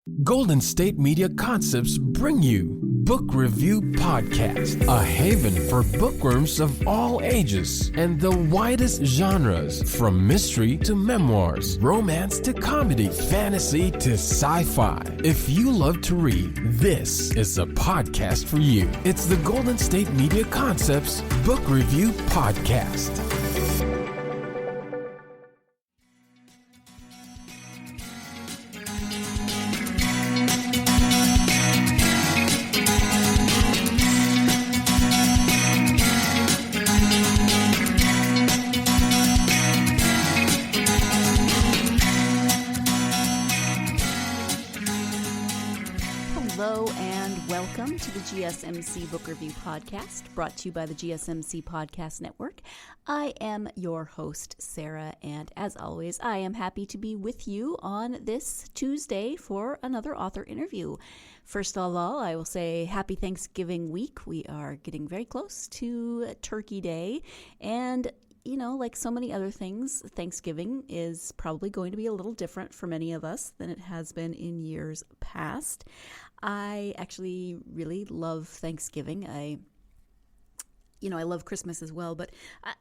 Golden State Media Concepts bring you Book Review Podcast, a haven for bookworms of all ages and the widest genres, from mystery to memoirs, romance to comedy, fantasy to sci-fi. If you love to read, this is a podcast for you. It's the Golden State Media Concepts Book Review Podcast. GSMC Book Review Podcast, brought to you by the GSMC Podcast Network. I am your host, Sarah, and as always, I am happy to be with you on this Tuesday for another author interview. First of all, I will say happy Thanksgiving week. We are getting very close to Turkey Day, and you know, like so many other things, Thanksgiving is probably going to be a little different for many of us than it has been in years past. I actually really love Thanksgiving. I love Christmas as well, but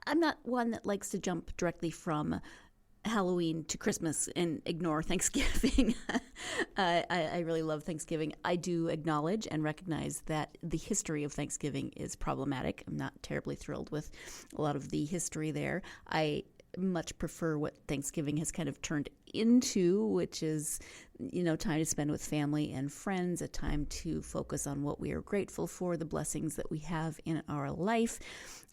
I'm not one that likes to jump directly from Halloween to Christmas and ignore Thanksgiving. I really love Thanksgiving. I do acknowledge and recognize that the history of Thanksgiving is problematic. I'm not terribly thrilled with a lot of the history there. I much prefer what Thanksgiving has kind of turned into, which is, time to spend with family and friends, a time to focus on what we are grateful for, the blessings that we have in our life.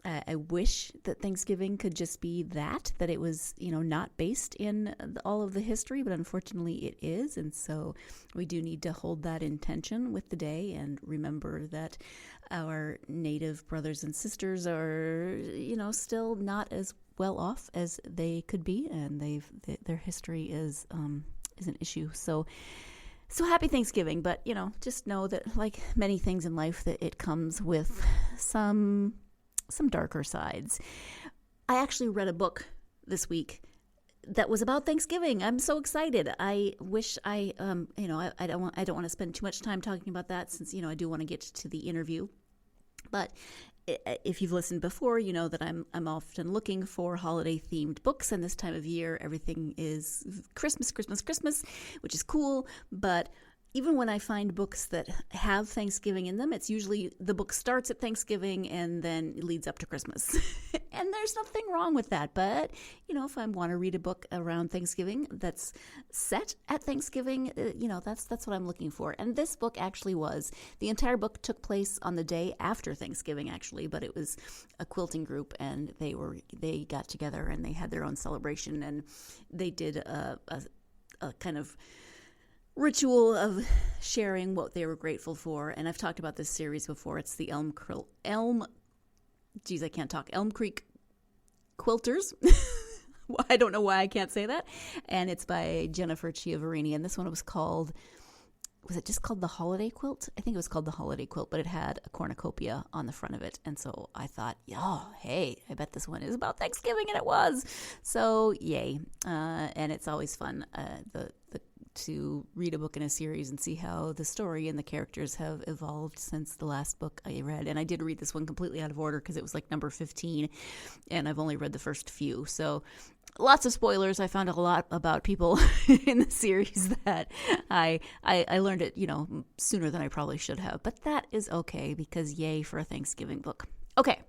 I wish that Thanksgiving could just be that it was, not based in all of the history, but unfortunately it is. And so we do need to hold that intention with the day and remember that our Native brothers and sisters are, still not as well off as they could be, and their history is an issue. So happy Thanksgiving, but just know that, like many things in life, that it comes with some darker sides. I actually read a book this week that was about Thanksgiving. I'm so excited. I wish I don't want to spend too much time talking about that, since I do want to get to the interview. But if you've listened before, you know that I'm often looking for holiday-themed books, and this time of year, everything is Christmas, which is cool. But even when I find books that have Thanksgiving in them, it's usually the book starts at Thanksgiving and then leads up to Christmas. And there's nothing wrong with that. But, if I want to read a book around Thanksgiving that's set at Thanksgiving, that's what I'm looking for. And this book actually was. The entire book took place on the day after Thanksgiving, actually, but it was a quilting group, and they got together and they had their own celebration, and they did a kind of ritual of sharing what they were grateful for. And I've talked about this series before. It's the Elm Creek Quilters. I don't know why I can't say that. And it's by Jennifer Chiaverini. And this one was it just called The Holiday Quilt? I think it was called The Holiday Quilt, but it had a cornucopia on the front of it. And so I thought, hey, I bet this one is about Thanksgiving, and it was. So yay. And it's always fun. To read a book in a series and see how the story and the characters have evolved since the last book I read. And I did read this one completely out of order because it was like number 15, and I've only read the first few. So lots of spoilers. I found a lot about people in the series that I learned it, sooner than I probably should have. But that is okay, because yay for a Thanksgiving book. Okay.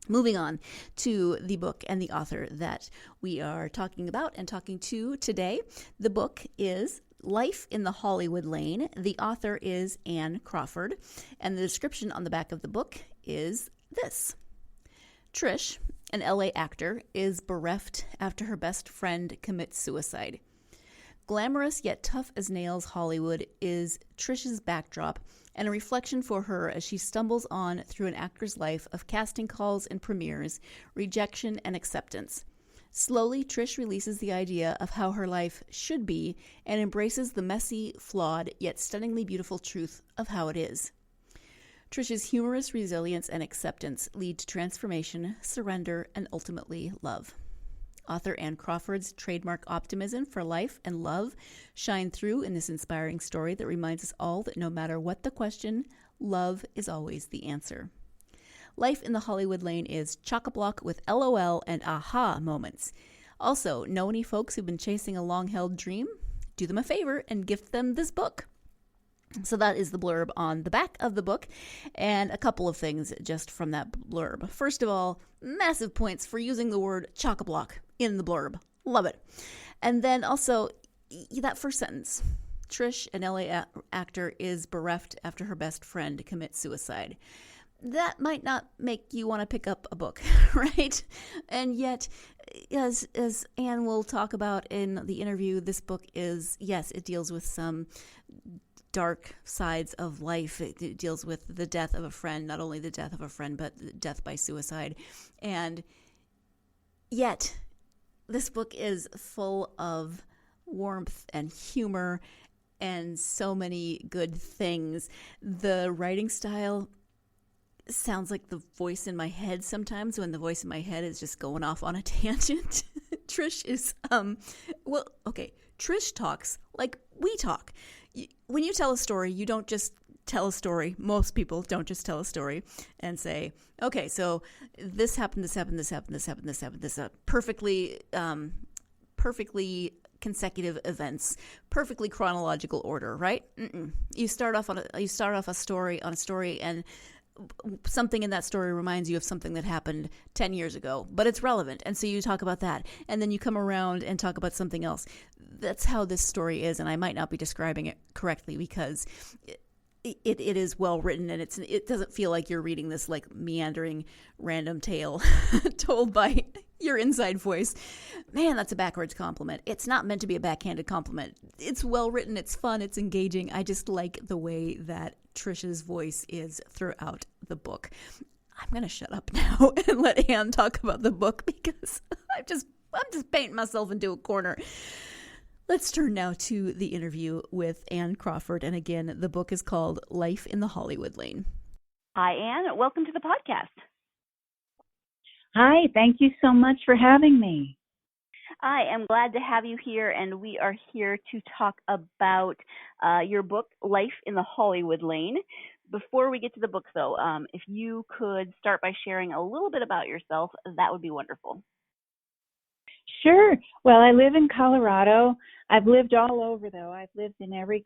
Moving on to the book and the author that we are talking about and talking to today. The book is Life in the Hollywood Lane. The author is Ann Crawford, and the description on the back of the book is this. Trish, an LA actor, is bereft after her best friend commits suicide. Glamorous yet tough as nails Hollywood is Trish's backdrop, and a reflection for her as she stumbles on through an actor's life of casting calls and premieres, rejection and acceptance. Slowly, Trish releases the idea of how her life should be and embraces the messy, flawed, yet stunningly beautiful truth of how it is. Trish's humorous resilience and acceptance lead to transformation, surrender, and ultimately love. Author Ann Crawford's trademark optimism for life and love shine through in this inspiring story that reminds us all that no matter what the question, love is always the answer. Life in the Hollywood Lane is chock-a-block with LOL and aha moments. Also, know any folks who've been chasing a long-held dream? Do them a favor and gift them this book. So that is the blurb on the back of the book, and a couple of things just from that blurb. First of all, massive points for using the word chock-a-block in the blurb. Love it. And then also, that first sentence, Trish, an LA actor, is bereft after her best friend commits suicide. That might not make you want to pick up a book, right? And yet, as Anne will talk about in the interview, this book is, yes, it deals with some dark sides of life. It deals with the death of a friend, not only the death of a friend, but death by suicide. And yet, this book is full of warmth and humor and so many good things. The writing style sounds like the voice in my head sometimes, when the voice in my head is just going off on a tangent. Trish is, Trish talks like we talk. When you tell a story, you don't just tell a story. Most people don't just tell a story and say, okay, so this happened, this happened, this happened, this happened, this happened, this perfectly consecutive events, perfectly chronological order, right? You start off a story, and something in that story reminds you of something that happened 10 years ago, but it's relevant. And so you talk about that, and then you come around and talk about something else. That's how this story is, and I might not be describing it correctly because it is well written, and it doesn't feel like you're reading this like meandering random tale told by your inside voice. Man, that's a backwards compliment. It's not meant to be a backhanded compliment. It's well written, it's fun, it's engaging. I just like the way that Trish's voice is throughout the book. I'm going to shut up now and let Anne talk about the book because I'm just painting myself into a corner. Let's turn now to the interview with Ann Crawford. And again, the book is called Life in the Hollywood Lane. Hi, Ann. Welcome to the podcast. Hi, thank you so much for having me. I am glad to have you here, and we are here to talk about your book, Life in the Hollywood Lane. Before we get to the book, though, if you could start by sharing a little bit about yourself, that would be wonderful. Sure. Well, I live in Colorado. I've lived all over, though. I've lived in every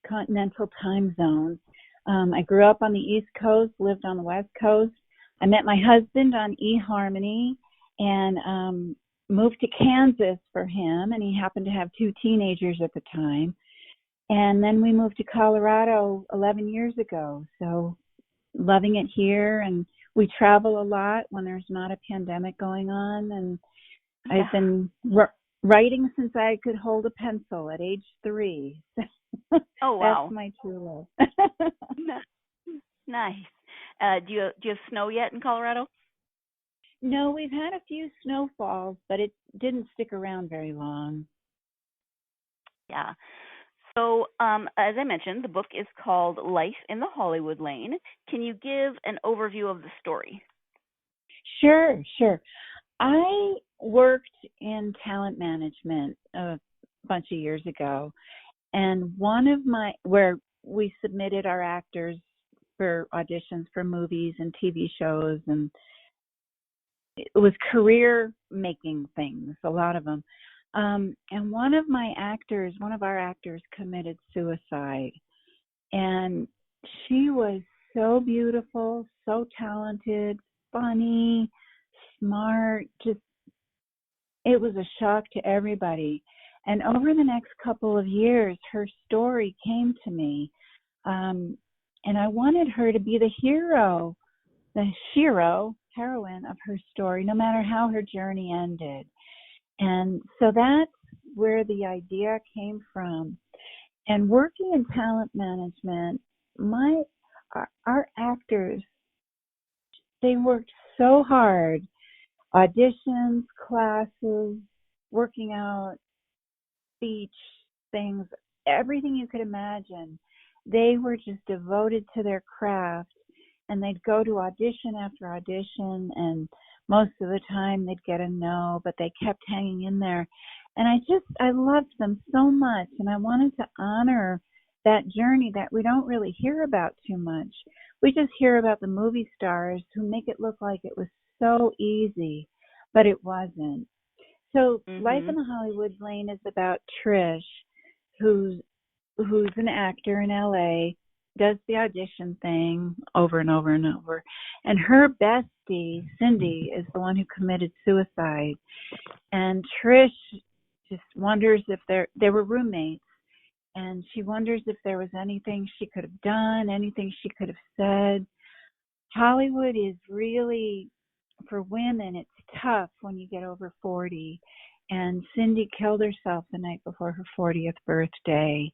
continental time zone. I grew up on the East Coast, lived on the West Coast. I met my husband on eHarmony and moved to Kansas for him, and he happened to have 2 teenagers at the time. And then we moved to Colorado 11 years ago, so loving it here. And we travel a lot when there's not a pandemic going on. And I've been writing since I could hold a pencil at age 3. Oh, wow. That's my true love. Nice. Do you have snow yet in Colorado? No, we've had a few snowfalls, but it didn't stick around very long. Yeah. So, as I mentioned, the book is called Life in the Hollywood Lane. Can you give an overview of the story? Sure. I worked in talent management a bunch of years ago, and where we submitted our actors for auditions for movies and TV shows, and it was career-making things, a lot of them. And one of our actors committed suicide, and she was so beautiful, so talented, funny, smart, it was a shock to everybody. And over the next couple of years, her story came to me, and I wanted her to be the heroine of her story, no matter how her journey ended. And so that's where the idea came from. And working in talent management, our actors, they worked so hard. Auditions, classes, working out, speech, things, everything you could imagine. They were just devoted to their craft, and they'd go to audition after audition and most of the time they'd get a no, but they kept hanging in there. And I loved them so much, and I wanted to honor that journey that we don't really hear about too much. We just hear about the movie stars who make it look like it was so easy, but it wasn't. So Life in the Hollywood Lane is about Trish, who's an actor in LA, does the audition thing over and over and over. And her bestie, Cindy, is the one who committed suicide. And Trish just wonders if they were roommates, and she wonders if there was anything she could have done, anything she could have said. Hollywood is really, for women, it's tough when you get over 40. And Cindy killed herself the night before her 40th birthday.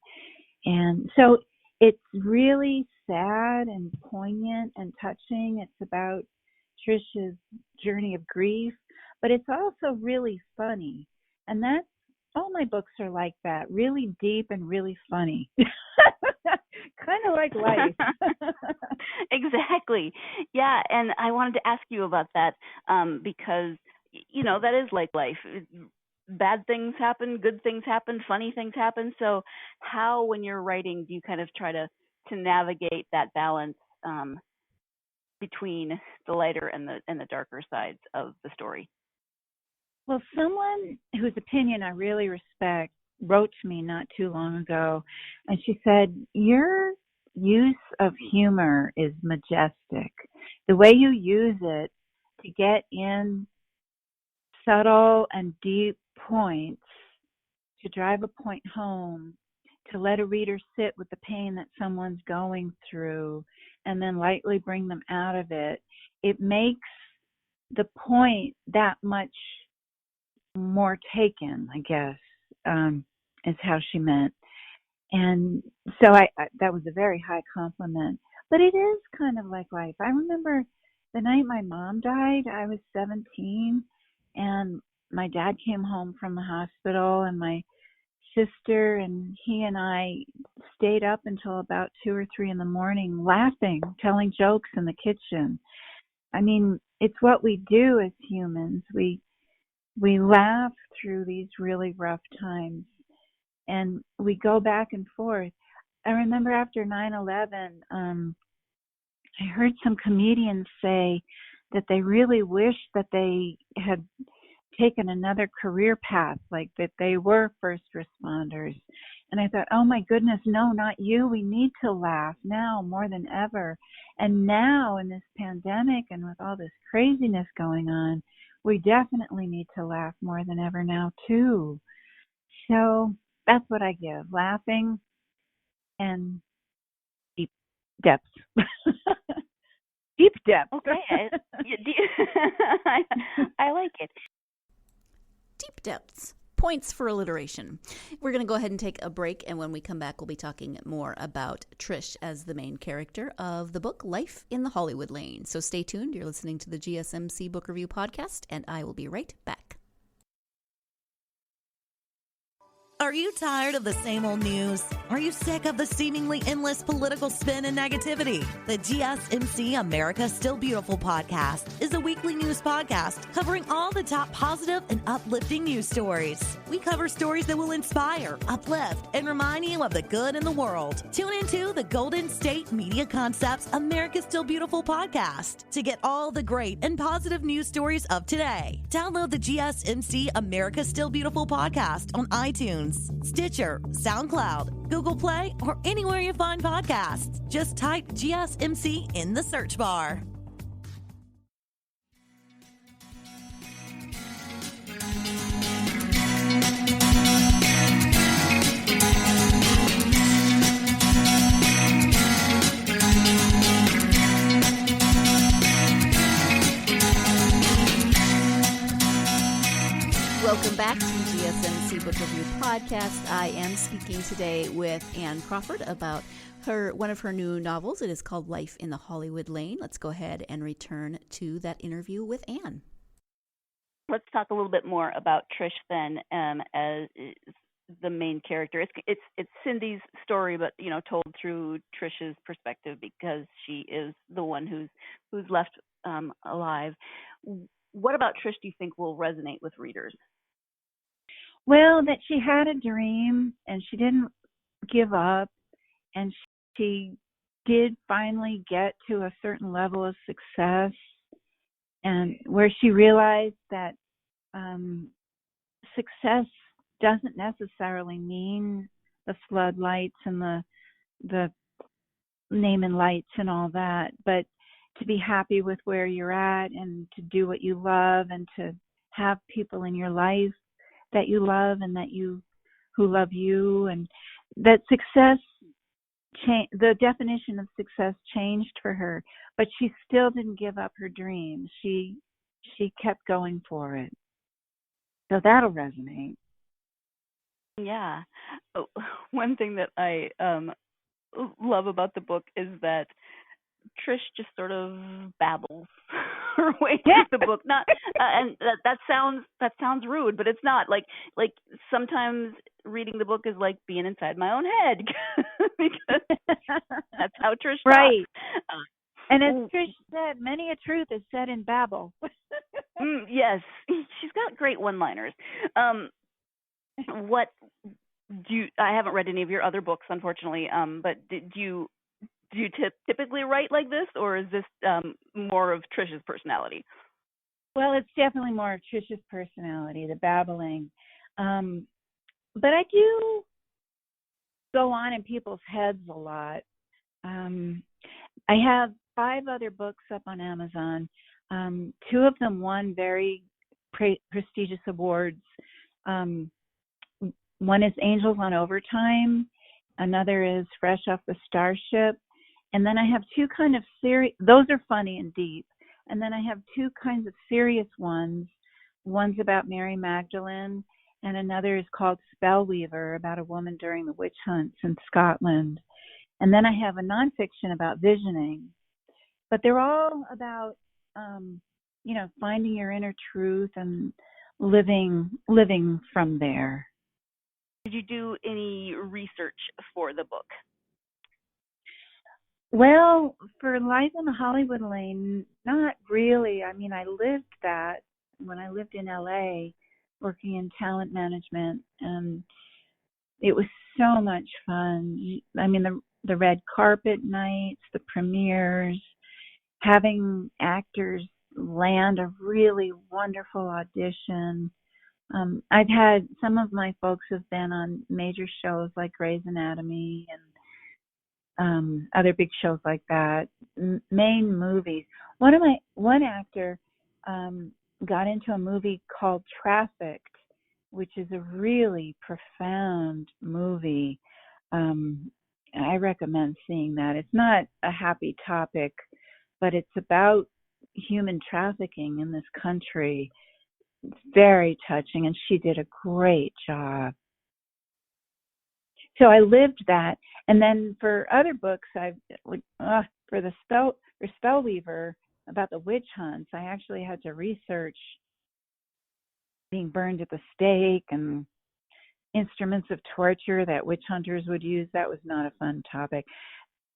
And so it's really sad and poignant and touching. It's about Trish's journey of grief, but it's also really funny. And that's, all my books are like that, really deep and really funny. Kind of like life. Exactly. Yeah, and I wanted to ask you about that because, that is like life. Bad things happen, good things happen, funny things happen. So how, when you're writing, do you kind of try to navigate that balance between the lighter and the darker sides of the story? Well, someone whose opinion I really respect wrote to me not too long ago, and she said, your use of humor is majestic. The way you use it to get in subtle and deep points, to drive a point home, to let a reader sit with the pain that someone's going through, and then lightly bring them out of it, it makes the point that much more taken, I guess, is how she meant. And so I that was a very high compliment. But it is kind of like life. I remember the night my mom died, I was 17, and my dad came home from the hospital, and my sister and he and I stayed up until about 2 or 3 in the morning laughing, telling jokes in the kitchen. I mean, it's what we do as humans. We laugh through these really rough times, and we go back and forth. I remember after 9/11, I heard some comedians say that they really wished that they had taken another career path, like that they were first responders. And I thought, oh my goodness, no, not you. We need to laugh now more than ever. And now in this pandemic and with all this craziness going on, we definitely need to laugh more than ever now too. So that's what I give, laughing and deep depths. Deep depths. Okay. I like it. Deep depths. Points for alliteration. We're going to go ahead and take a break, and when we come back, we'll be talking more about Trish as the main character of the book Life in the Hollywood Lane. So stay tuned. You're listening to the GSMC Book Review Podcast, and I will be right back. Are you tired of the same old news? Are you sick of the seemingly endless political spin and negativity? The GSMC America Still Beautiful podcast is a weekly news podcast covering all the top positive and uplifting news stories. We cover stories that will inspire, uplift, and remind you of the good in the world. Tune into the Golden State Media Concepts America Still Beautiful podcast to get all the great and positive news stories of today. Download the GSMC America Still Beautiful podcast on iTunes, Stitcher, SoundCloud, Google Play, or anywhere you find podcasts. Just type GSMC in the search bar. Welcome back to GSMC Book Review Podcast. I am speaking today with Ann Crawford about one of her new novels. It is called Life in the Hollywood Lane. Let's go ahead and return to that interview with Ann. Let's talk a little bit more about Trish then, as the main character. It's Cindy's story, but told through Trish's perspective because she is the one who's left alive. what about Trish do you think will resonate with readers? Well, that she had a dream and she didn't give up, and she did finally get to a certain level of success, and where she realized that success doesn't necessarily mean the floodlights and the name and lights and all that, but to be happy with where you're at and to do what you love and to have people in your life that you love and who love you, and that success the definition of success changed for her, but she still didn't give up her dreams. She kept going for it. So that'll resonate. Yeah. Oh, one thing that I love about the book is that Trish just sort of babbles her way through the book. Not, and that sounds rude, but it's not. Like sometimes reading the book is like being inside my own head because that's how Trish talks. Right. And as Trish said, many a truth is said in babble. Yes, she's got great one-liners. What do you? I haven't read any of your other books, unfortunately. But do you typically write like this, or is this more of Trish's personality? Well, it's definitely more of Trish's personality, the babbling. But I do go on in people's heads a lot. I have 5 other books up on Amazon. 2 of them won very prestigious awards. One is Angels on Overtime. Another is Fresh Off the Starship. And then I have 2 kind of serious, those are funny and deep. And then I have 2 kinds of serious ones. One's about Mary Magdalene, and another is called Spellweaver, about a woman during the witch hunts in Scotland. And then I have a nonfiction about visioning. But they're all about, finding your inner truth and living from there. Did you do any research for the book? Well, for Life in the Hollywood Lane, not really. I mean, I lived that when I lived in LA, working in talent management, and it was so much fun. I mean, the red carpet nights, the premieres, having actors land a really wonderful audition. I've had some of my folks have been on major shows like Grey's Anatomy and other big shows like that. Main movies. One actor got into a movie called Trafficked, which is a really profound movie. I recommend seeing that. It's not a happy topic, but it's about human trafficking in this country. It's very touching, and she did a great job. So I lived that, and then for other books, for Spellweaver about the witch hunts, I actually had to research being burned at the stake and instruments of torture that witch hunters would use. That was not a fun topic.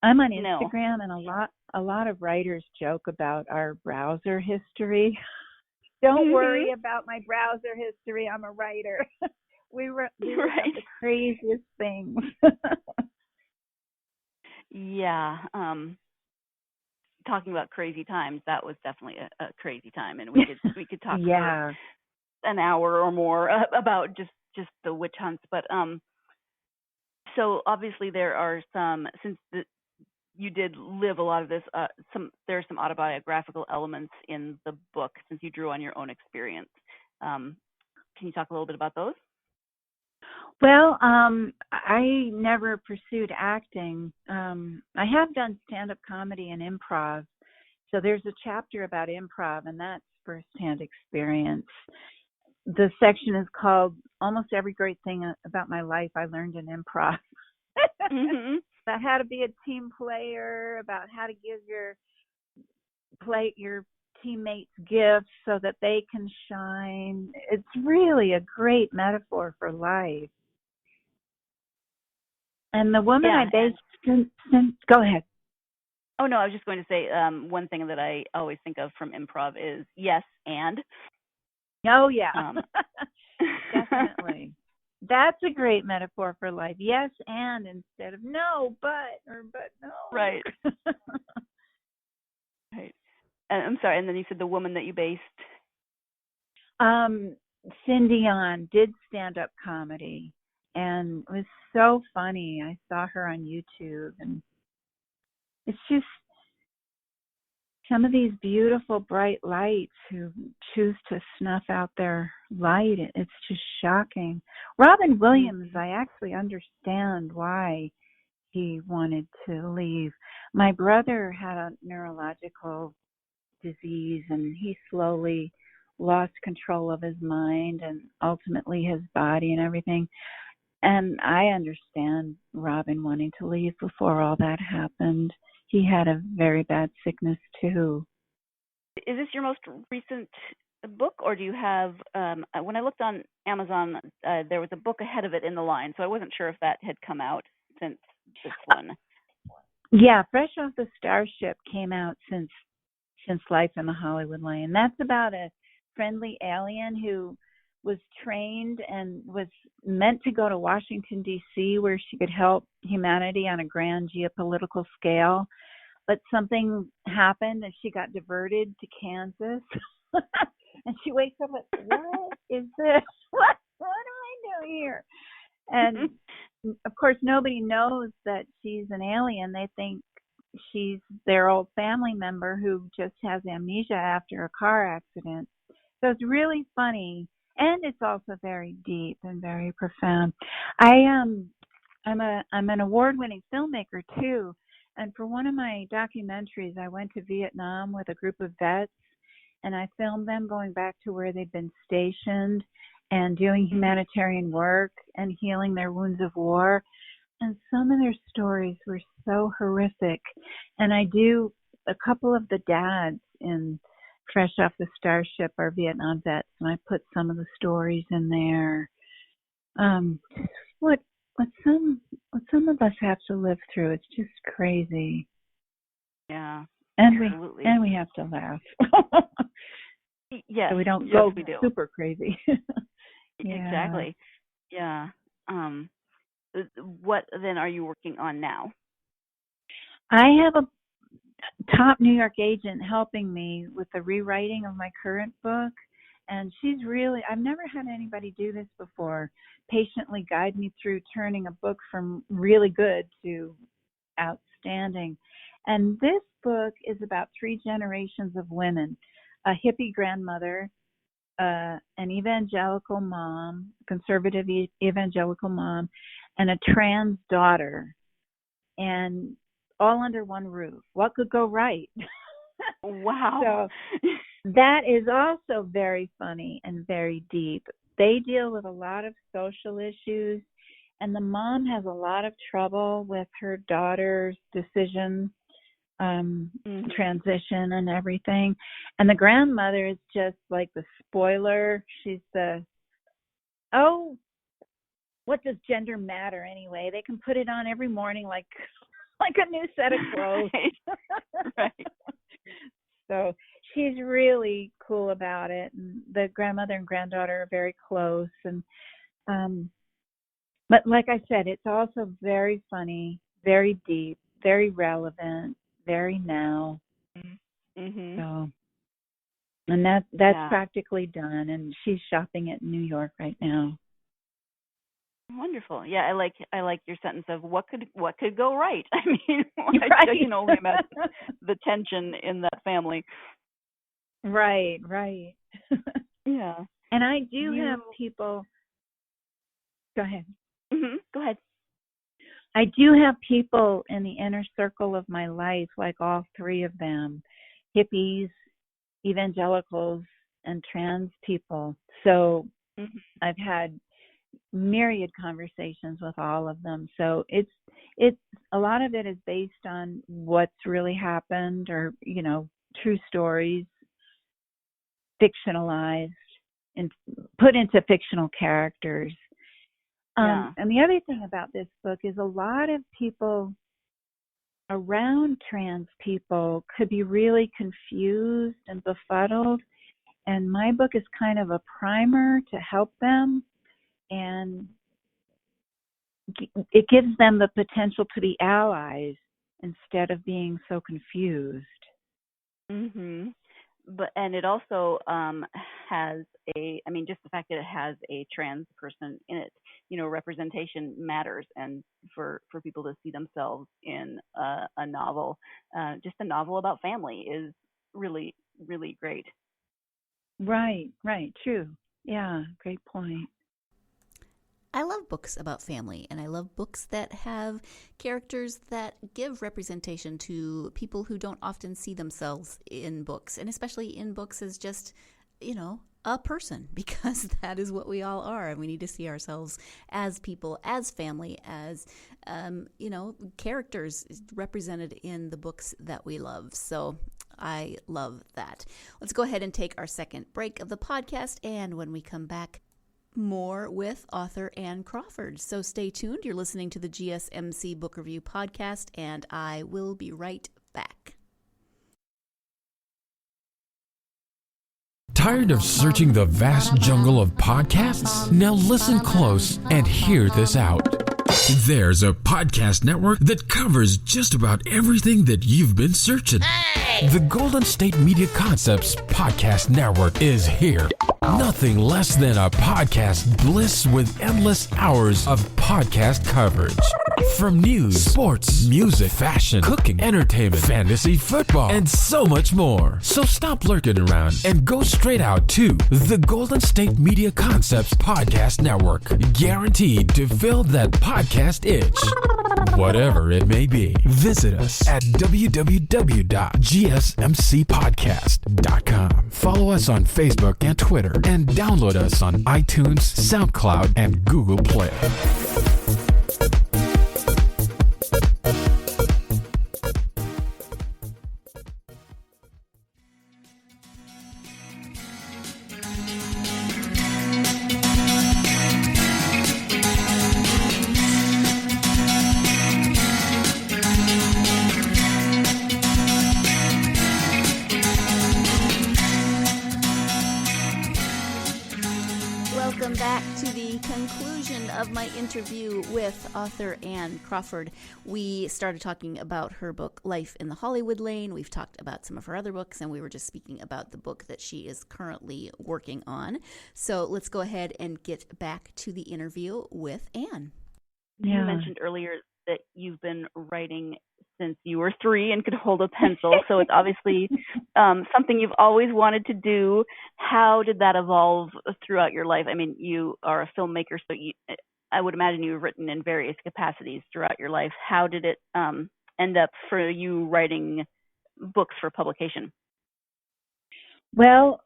I'm on Instagram, and a lot of writers joke about our browser history. Don't worry about my browser history. I'm a writer. We were right. The craziest things. Yeah. Talking about crazy times, that was definitely a crazy time, and we could talk for an hour or more about just the witch hunts. But so obviously there are some, since you did live a lot of this, there are some autobiographical elements in the book since you drew on your own experience. Can you talk a little bit about those? Well, I never pursued acting. I have done stand-up comedy and improv. So there's a chapter about improv, and that's firsthand experience. The section is called Almost Every Great Thing About My Life I Learned in Improv. About how to be a team player, about how to give your teammates gifts so that they can shine. It's really a great metaphor for life. And the woman I based, go ahead. Oh no, I was just going to say one thing that I always think of from improv is yes and. Oh, yeah. Um, Definitely. That's a great metaphor for life. Yes, and instead of no, but, or but no. right. Right. And I'm sorry. And then you said the woman that you based. Cindy on did stand-up comedy, and it was so funny. I saw her on YouTube, and it's just some of these beautiful, bright lights who choose to snuff out their light. It's just shocking. Robin Williams, I actually understand why he wanted to leave. My brother had a neurological disease, and he slowly lost control of his mind and ultimately his body and everything. And I understand Robin wanting to leave before all that happened. He had a very bad sickness too. Is this your most recent book, or do you have? When I looked on Amazon, there was a book ahead of it in the line, so I wasn't sure if that had come out since this one. Yeah, Fresh Off the Starship came out since Life in the Hollywood Lane. That's about a friendly alien who was trained and was meant to go to Washington, D.C., where she could help humanity on a grand geopolitical scale. But something happened and she got diverted to Kansas. And she wakes up like, what is this? What am I doing here? And of course, nobody knows that she's an alien. They think she's their old family member who just has amnesia after a car accident. So it's really funny, and it's also very deep and very profound. I'm an award-winning filmmaker too, and for one of my documentaries, I went to Vietnam with a group of vets, and I filmed them going back to where they'd been stationed and doing humanitarian work and healing their wounds of war. And some of their stories were so horrific. And I do, a couple of the dads in Fresh Off the Starship are Vietnam vets, and I put some of the stories in there. What some of us have to live through, it's just crazy. Yeah. And absolutely. we have to laugh. Yes. So we don't yes, go we do. super crazy. Yeah. Exactly. Yeah. What then are you working on now? I have a top New York agent helping me with the rewriting of my current book. And she's really, I've never had anybody do this before, patiently guide me through turning a book from really good to outstanding. And this book is about 3 generations of women, a hippie grandmother, an evangelical mom, conservative evangelical mom, and a trans daughter, and all under one roof. What could go right? Wow. So that is also very funny and very deep. They deal with a lot of social issues, and the mom has a lot of trouble with her daughter's decision, transition and everything. And the grandmother is just like the spoiler. She's the, oh, what does gender matter anyway? They can put it on every morning like a new set of clothes. Right. So she's really cool about it. And the grandmother and granddaughter are very close. And but like I said, it's also very funny, very deep, very relevant, very now. Mm-hmm. So, and that's practically done. And she's shopping it in New York right now. Wonderful. Yeah, I like your sentence of what could go right. I mean, Right. I can only imagine the tension in that family. Right. Yeah. And I do have people. Go ahead. Mm-hmm. Go ahead. I do have people in the inner circle of my life, like all 3 of them, hippies, evangelicals, and trans people. So I've had myriad conversations with all of them. So it's a lot of it is based on what's really happened, or true stories, fictionalized and put into fictional characters. And the other thing about this book is a lot of people around trans people could be really confused and befuddled. And my book is kind of a primer to help them, and it gives them the potential to be allies instead of being so confused. Mhm. And it also has just the fact that it has a trans person in it, representation matters, and for people to see themselves in a novel, just a novel about family is really, really great. Right, true. Yeah, great point. I love books about family, and I love books that have characters that give representation to people who don't often see themselves in books, and especially in books as just, a person, because that is what we all are, and we need to see ourselves as people, as family, as, characters represented in the books that we love. So I love that. Let's go ahead and take our second break of the podcast, and when we come back, more with author Ann Crawford. So stay tuned. You're listening to the GSMC Book Review Podcast, and I will be right back. Tired of searching the vast jungle of podcasts? Now listen close and hear this out. There's a podcast network that covers just about everything that you've been searching. Hey! The Golden State Media Concepts Podcast Network is here. Nothing less than a podcast bliss with endless hours of podcast coverage. From news, sports, music, fashion, cooking, entertainment, fantasy, football, and so much more. So stop lurking around and go straight out to the Golden State Media Concepts Podcast Network. Guaranteed to fill that podcast itch. Whatever it may be. Visit us at www.gsmcpodcast.com. Follow us on Facebook and Twitter, and download us on iTunes, SoundCloud, and Google Play. Welcome back to the conclusion of my interview with author Ann Crawford. We started talking about her book, Life in the Hollywood Lane. We've talked about some of her other books, and we were just speaking about the book that she is currently working on. So let's go ahead and get back to the interview with Ann. You mentioned earlier that you've been writing since you were 3 and could hold a pencil, so it's obviously something you've always wanted to do. How did that evolve throughout your life? I mean, you are a filmmaker, so I would imagine you've written in various capacities throughout your life. How did it end up for you writing books for publication? Well,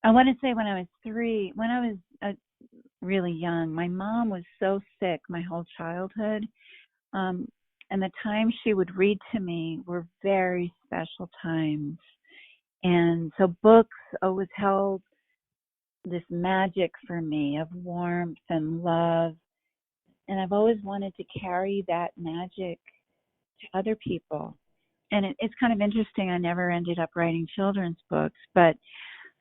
I want to say when I was 3, when I was really young, my mom was so sick my whole childhood. And the times she would read to me were very special times. And so books always held this magic for me of warmth and love. And I've always wanted to carry that magic to other people. And it's kind of interesting. I never ended up writing children's books, but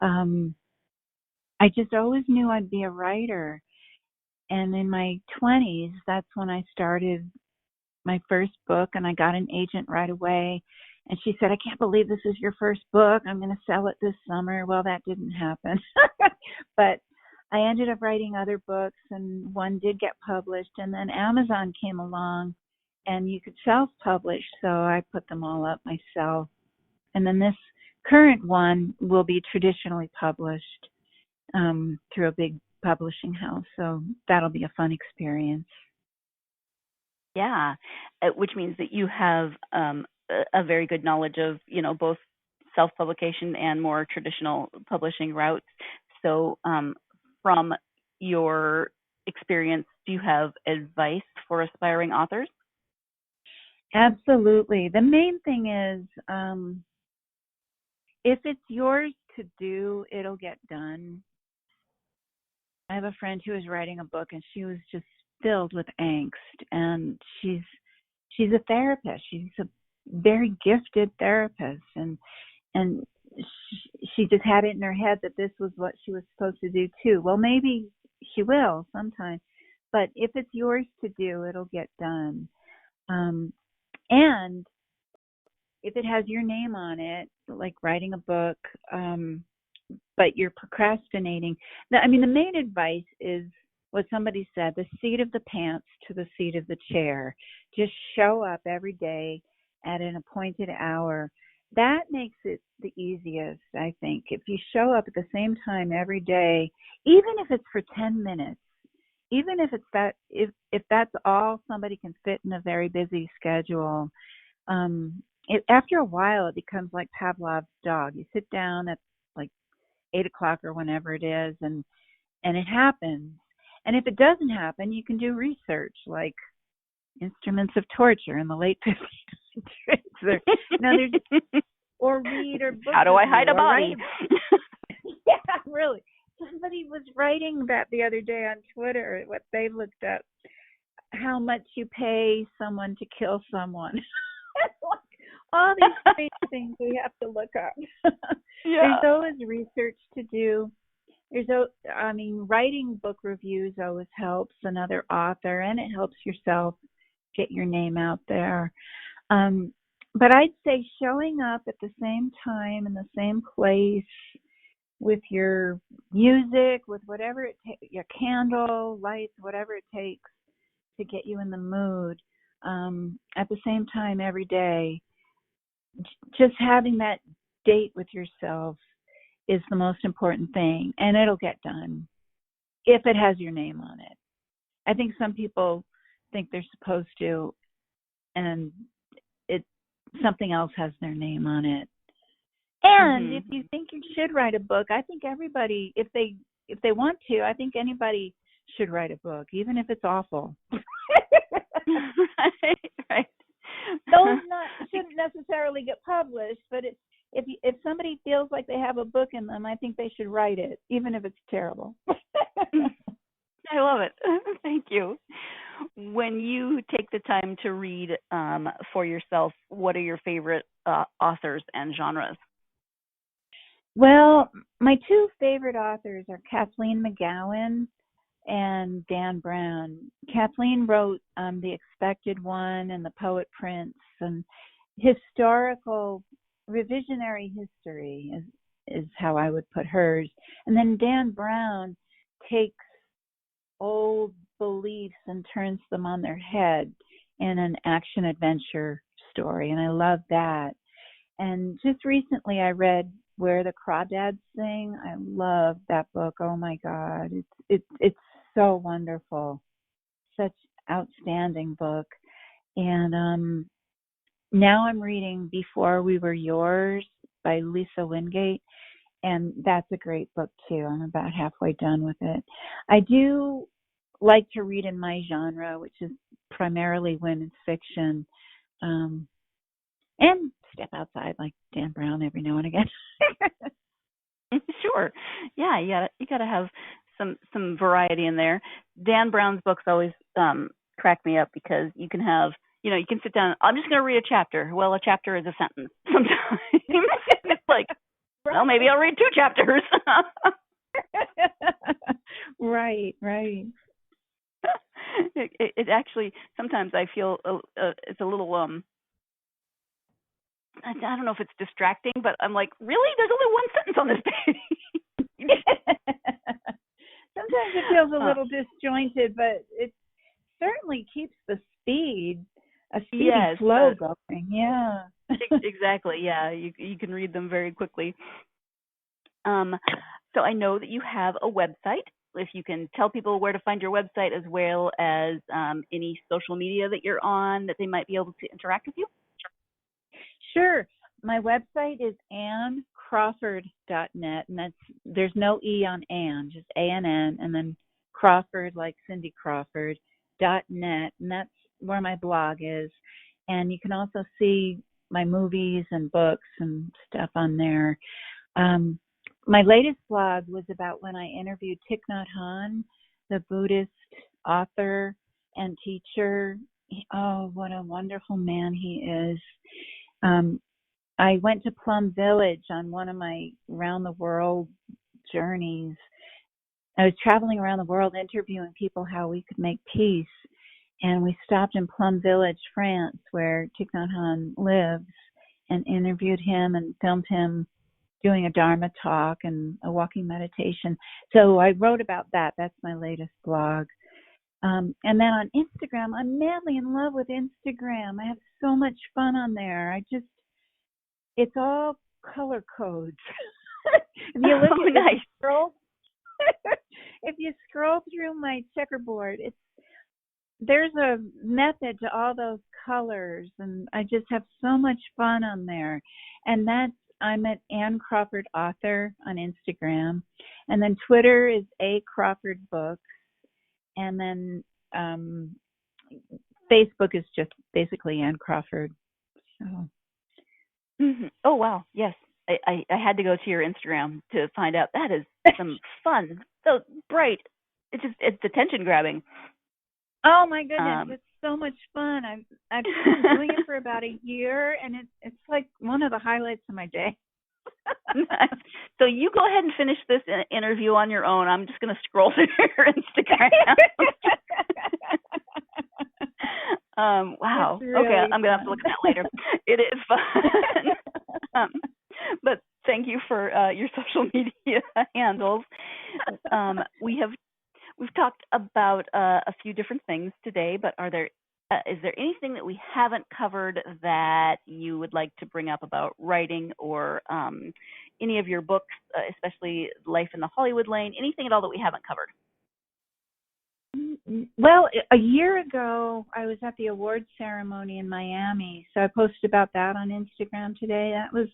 I just always knew I'd be a writer. And in my 20s, that's when I started my first book, and I got an agent right away. And she said, "I can't believe this is your first book. I'm going to sell it this summer." Well, that didn't happen. But I ended up writing other books, and one did get published. And then Amazon came along, and you could self-publish. So I put them all up myself. And then this current one will be traditionally published through a big publishing house. So that'll be a fun experience. Yeah, which means that you have a very good knowledge of, both self-publication and more traditional publishing routes. So from your experience, do you have advice for aspiring authors? Absolutely. The main thing is if it's yours to do, it'll get done. I have a friend who is writing a book, and she was just filled with angst, and she's a therapist. She's a very gifted therapist, and she just had it in her head that this was what she was supposed to do too. Well, maybe she will sometime, but if it's yours to do, it'll get done. And if it has your name on it, like writing a book, but you're procrastinating. I mean, the main advice is what somebody said, the seat of the pants to the seat of the chair. Just show up every day at an appointed hour. That makes it the easiest, I think. If you show up at the same time every day, even if it's for 10 minutes, even if it's that, if that's all somebody can fit in a very busy schedule, after a while it becomes like Pavlov's dog. You sit down at like 8 o'clock or whenever it is, and it happens. And if it doesn't happen, you can do research like instruments of torture in the late 1500s, or read or book. How do I hide a body? Yeah, really. Somebody was writing that the other day on Twitter, what they looked up, how much you pay someone to kill someone. All these crazy things we have to look up. Yeah. There's always research to do. Writing book reviews always helps another author, and it helps yourself get your name out there. But I'd say showing up at the same time in the same place with your music, with whatever it takes, your candle, lights, whatever it takes to get you in the mood, at the same time every day. Just having that date with yourself is the most important thing, and it'll get done if it has your name on it. I think some people think they're supposed to, and something else has their name on it. And if you think you should write a book, I think everybody, if they want to, I think anybody should write a book, even if it's awful. Right. Those shouldn't necessarily get published, but if somebody feels like they have a book in them, I think they should write it, even if it's terrible. I love it. Thank you. When you take the time to read for yourself, what are your favorite authors and genres? Well, my two favorite authors are Kathleen McGowan and Dan Brown. Kathleen wrote The Expected One and The Poet Prince, and historical, revisionary history is how I would put hers. And then Dan Brown takes old beliefs and turns them on their head in an action adventure story, and I love that. And just recently I read Where the Crawdads Sing. I love that book. Oh my God, it's so wonderful, such outstanding book. And now I'm reading Before We Were Yours by Lisa Wingate, and that's a great book too. I'm about halfway done with it. I do like to read in my genre, which is primarily women's fiction, and step outside like Dan Brown every now and again. Sure. Yeah, you gotta have some variety in there. Dan Brown's books always crack me up because you can sit down. I'm just gonna read a chapter. Well, a chapter is a sentence sometimes. It's like, well, maybe I'll read 2 chapters. Right. It actually, sometimes I feel it's a little I don't know if it's distracting, but I'm like, really? There's only one sentence on this page. Sometimes it feels a little disjointed, but it certainly keeps the speedy flow going. Yeah. Exactly. Yeah, you can read them very quickly. So I know that you have a website. If you can tell people where to find your website, as well as any social media that you're on that they might be able to interact with you. Sure. My website is anncrawford.net, and there's no E on Ann, just ANN, and then Crawford, like Cindy Crawford, .net, and that's where my blog is. And you can also see my movies and books and stuff on there. My latest blog was about when I interviewed Thich Nhat Hanh, the Buddhist author and teacher. Oh, what a wonderful man he is. I went to Plum Village on one of my round the world journeys. I was traveling around the world interviewing people how we could make peace. And we stopped in Plum Village, France, where Thich Nhat Hanh lives, and interviewed him and filmed him doing a Dharma talk and a walking meditation. So I wrote about that. That's my latest blog. And then on Instagram, I'm madly in love with Instagram. I have so much fun on there. It's all color codes. If you look at nice. scroll, if you scroll through my checkerboard, there's a method to all those colors, and I just have so much fun on there. And I'm at Ann Crawford Author on Instagram, and then Twitter is A Crawford Books, and then Facebook is just basically Ann Crawford. So. Mm-hmm. Oh wow, yes. I had to go to your Instagram to find out. That is some fun. So bright. It's attention grabbing. Oh my goodness, it's so much fun. I've been doing it for about a year, and it's like one of the highlights of my day. So you go ahead and finish this interview on your own. I'm just going to scroll through your Instagram. Wow. Really okay, I'm going to have to look at that later. It is fun. But thank you for your social media handles. We've talked about a few different things today, but is there anything that we haven't covered that you would like to bring up about writing or any of your books, especially Life in the Hollywood Lane, anything at all that we haven't covered? Well, a year ago, I was at the awards ceremony in Miami, so I posted about that on Instagram today. That was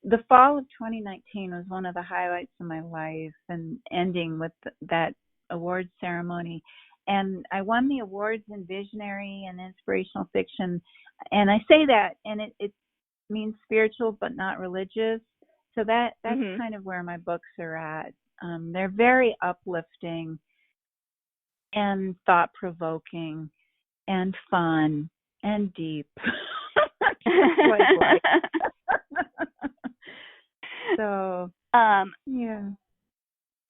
the fall of 2019 was one of the highlights of my life, and ending with that awards ceremony. And I won the awards in visionary and inspirational fiction. And I say that, and it means spiritual but not religious. So that's kind of where my books are at. They're very uplifting and thought-provoking and fun and deep. So, yeah.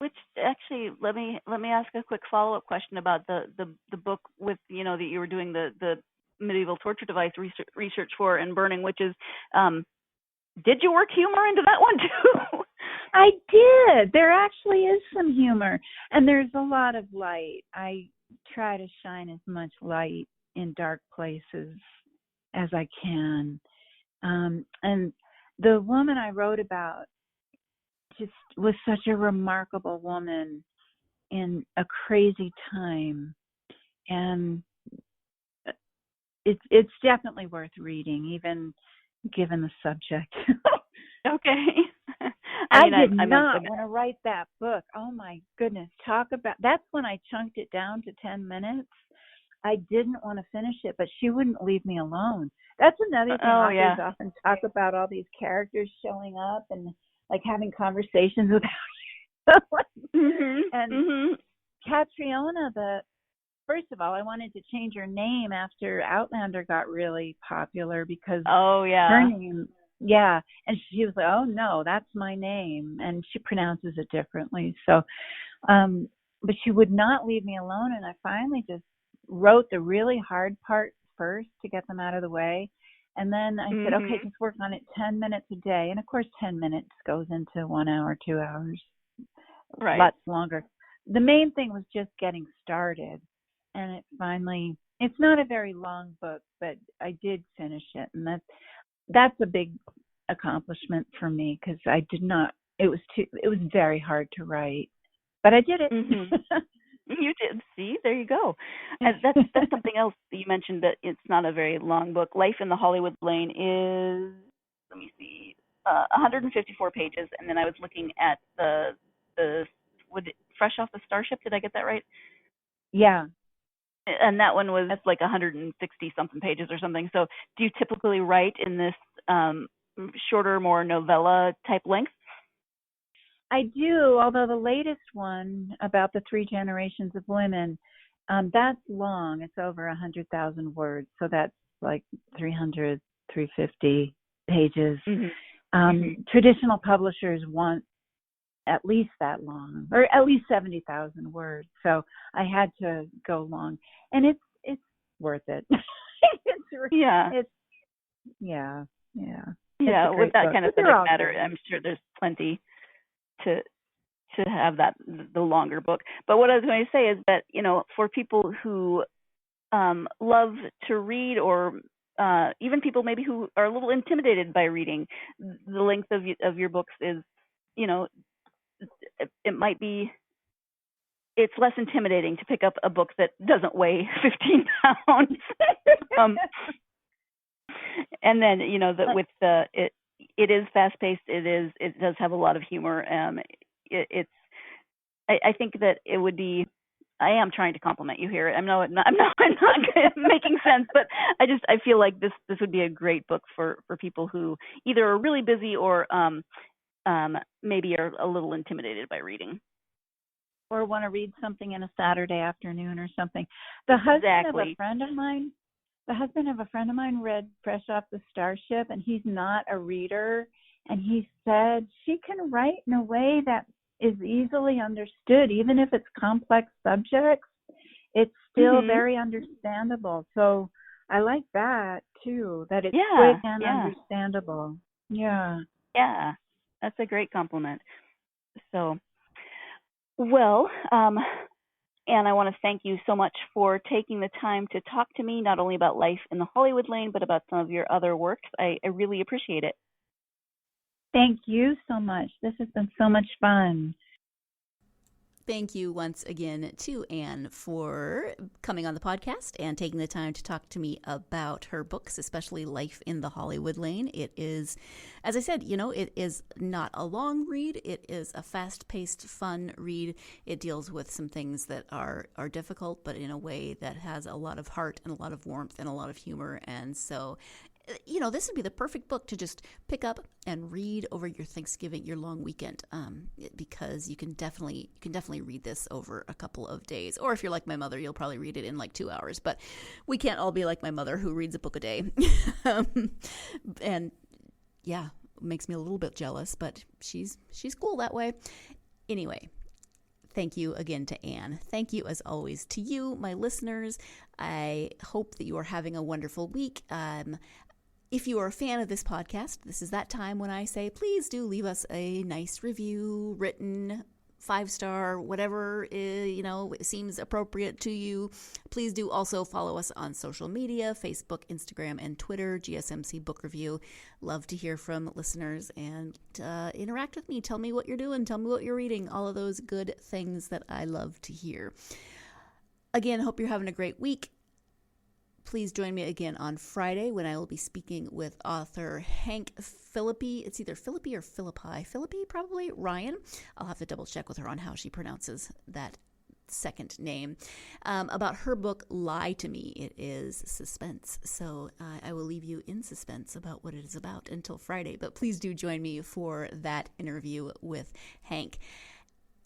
Which actually, let me ask a quick follow-up question about the book with that you were doing the medieval torture device research for and burning witches. Did you work humor into that one too? I did. There actually is some humor, and there's a lot of light. I try to shine as much light in dark places as I can. And the woman I wrote about just was such a remarkable woman in a crazy time, and it's definitely worth reading, even given the subject. Okay. I did not want to write that book. Oh my goodness, that's when I chunked it down to 10 minutes. I didn't want to finish it, but she wouldn't leave me alone. That's another thing authors often talk about, all these characters showing up and like having conversations with and Catriona, first of all, I wanted to change her name after Outlander got really popular because her name, and she was like, oh no, that's my name, and she pronounces it differently. So, but she would not leave me alone, and I finally just wrote the really hard part first to get them out of the way. And then I said, okay, just work on it 10 minutes a day. And of course, 10 minutes goes into 1 hour, 2 hours, lots longer. The main thing was just getting started. And it's not a very long book, but I did finish it. And that's a big accomplishment for me because it was very hard to write, but I did it. You did. See, there you go. And that's something else that you mentioned, that it's not a very long book. Life in the Hollywood Lane is, let me see, 154 pages. And then I was looking at Fresh Off the Starship. Did I get that right? Yeah. And that one was like 160 something pages or something. So do you typically write in this shorter, more novella type length? I do, although the latest one about the 3 generations of women, that's long. It's over 100,000 words, so that's like 300 350 pages. Mm-hmm. Traditional publishers want at least that long, or at least 70,000 words. So I had to go long, and it's worth it. Yeah. With that kind of subject matter, good. I'm sure there's plenty to have that, the longer book. But what I was going to say is that, for people who love to read, or even people maybe who are a little intimidated by reading, the length of your books is, it might be, it's less intimidating to pick up a book that doesn't weigh 15 pounds. And then, that with it is fast paced. It does have a lot of humor. I think that it would be, I am trying to compliment you here. I'm not making sense, but I feel like this would be a great book for people who either are really busy or maybe are a little intimidated by reading. Or want to read something in a Saturday afternoon or something. The husband of a friend of mine read Fresh Off the Starship, and he's not a reader. And he said she can write in a way that is easily understood, even if it's complex subjects. It's still very understandable. So I like that too, that it's quick and understandable. Yeah, that's a great compliment. So, well, Ann, I want to thank you so much for taking the time to talk to me, not only about Life in the Hollywood Lane, but about some of your other works. I really appreciate it. Thank you so much. This has been so much fun. Thank you once again to Ann for coming on the podcast and taking the time to talk to me about her books, especially Life in the Hollywood Lane. It is, as I said, it is not a long read. It is a fast-paced, fun read. It deals with some things that are difficult, but in a way that has a lot of heart and a lot of warmth and a lot of humor. And so, this would be the perfect book to just pick up and read over your Thanksgiving, your long weekend, because you can definitely read this over a couple of days. Or if you're like my mother, you'll probably read it in like 2 hours. But we can't all be like my mother, who reads a book a day. And yeah, makes me a little bit jealous, but she's cool that way. Anyway. Thank you again to Ann. Thank you, as always, to you, my listeners. I hope that you are having a wonderful week. If you are a fan of this podcast, this is that time when I say, please do leave us a nice review, written, 5-star, whatever seems appropriate to you. Please do also follow us on social media, Facebook, Instagram, and Twitter, GSMC Book Review. Love to hear from listeners and interact with me. Tell me what you're doing. Tell me what you're reading. All of those good things that I love to hear. Again, hope you're having a great week. Please join me again on Friday when I will be speaking with author Hank Philippi. It's either Philippi or Philippi. Philippi, probably. Ryan. I'll have to double check with her on how she pronounces that second name. About her book, Lie to Me. It is suspense. So I will leave you in suspense about what it is about until Friday. But please do join me for that interview with Hank.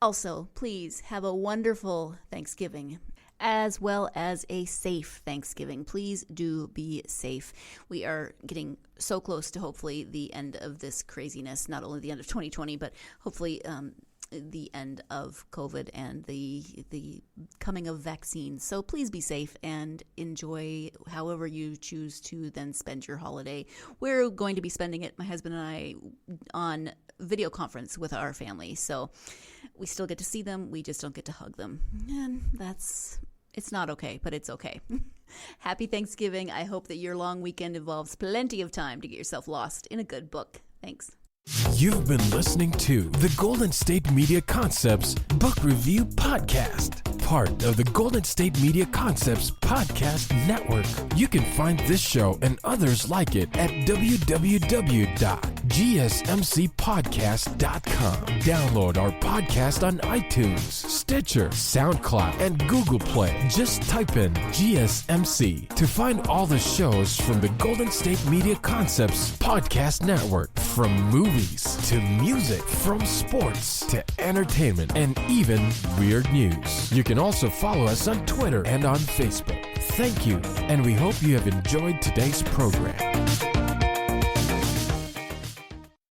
Also, please have a wonderful Thanksgiving, as well as a safe Thanksgiving. Please do be safe. We are getting so close to hopefully the end of this craziness, not only the end of 2020, but hopefully the end of COVID and the coming of vaccines. So please be safe and enjoy however you choose to then spend your holiday. We're going to be spending it, my husband and I, on video conference with our family. So we still get to see them. We just don't get to hug them. And it's not okay, but it's okay. Happy Thanksgiving. I hope that your long weekend involves plenty of time to get yourself lost in a good book. Thanks. You've been listening to the Golden State Media Concepts Book Review Podcast, part of the Golden State Media Concepts Podcast Network. You can find this show and others like it at www.gsmcpodcast.com. Download our podcast on iTunes, Stitcher, SoundCloud, and Google Play. Just type in GSMC to find all the shows from the Golden State Media Concepts Podcast Network, from movies to music, from sports to entertainment, and even weird news. You can also follow us on Twitter and on Facebook. Thank you, and we hope you have enjoyed today's program.